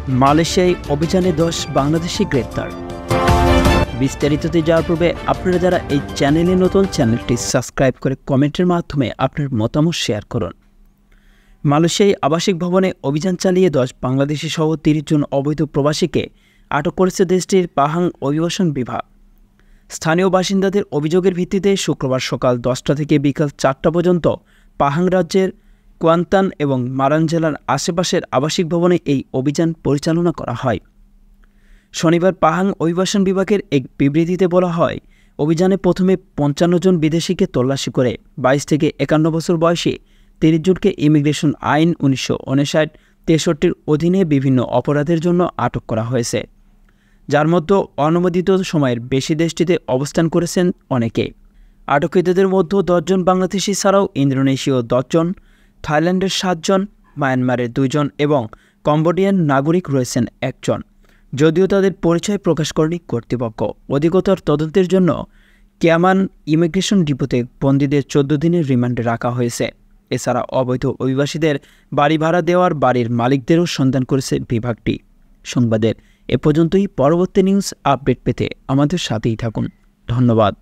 মালয়েশিয়ায় অভিযানে 10 বাংলাদেশি গ্রেপ্তার। বিস্তারিততে যাওয়ার পূর্বে আপনারা যারা এই চ্যানেলে নতুন, চ্যানেলটি সাবস্ক্রাইব করে কমেন্টের মাধ্যমে আপনার মতামত শেয়ার করুন। মালয়েশিয়ায় আবাসিক ভবনে অভিযান চালিয়ে 10 বাংলাদেশি সহ 30 জন অবৈধ প্রবাসীকে আটক করেছে দেশটির পাহাং অভিবাসন বিভাগ। স্থানীয় বাসিন্দাদের অভিযোগের ভিত্তিতে শুক্রবার সকাল 10টা থেকে বিকাল 4টা পর্যন্ত পাহাং রাজ্যের কুয়ান্তান এবং মারান জেলার আশেপাশের আবাসিক ভবনে এই অভিযান পরিচালনা করা হয়। শনিবার পাহাং অভিবাসন বিভাগের এক বিবৃতিতে বলা হয়, অভিযানে প্রথমে 55 জন বিদেশিকে তল্লাশি করে 22 থেকে 51 বছর বয়সী 30 জনকে ইমিগ্রেশন আইন 1959-63 অধীনে বিভিন্ন অপরাধের জন্য আটক করা হয়েছে, যার মধ্যে অনুমোদিত সময়ের বেশি দেশটিতে অবস্থান করেছেন অনেকে। আটককৃতদের মধ্যে 10 জন বাংলাদেশি ছাড়াও ইন্দোনেশীয় 10 জন, থাইল্যান্ডের 7 জন, মায়ানমারের 2 জন এবং কম্বোডিয়ান নাগরিক রয়েছেন 1 জন, যদিও তাদের পরিচয় প্রকাশ করেনি কর্তৃপক্ষ। অধিকতর তদন্তের জন্য কিয়ামান ইমিগ্রেশন ডিপোতে বন্দীদের 14 দিনের রিমান্ডে রাখা হয়েছে। এছাড়া অবৈধ অভিবাসীদের বাড়ি ভাড়া দেওয়ার বাড়ির মালিকদেরও সন্ধান করেছে বিভাগটি। সংবাদের এ পর্যন্তই। পরবর্তী নিউজ আপডেট পেতে আমাদের সাথেই থাকুন। ধন্যবাদ।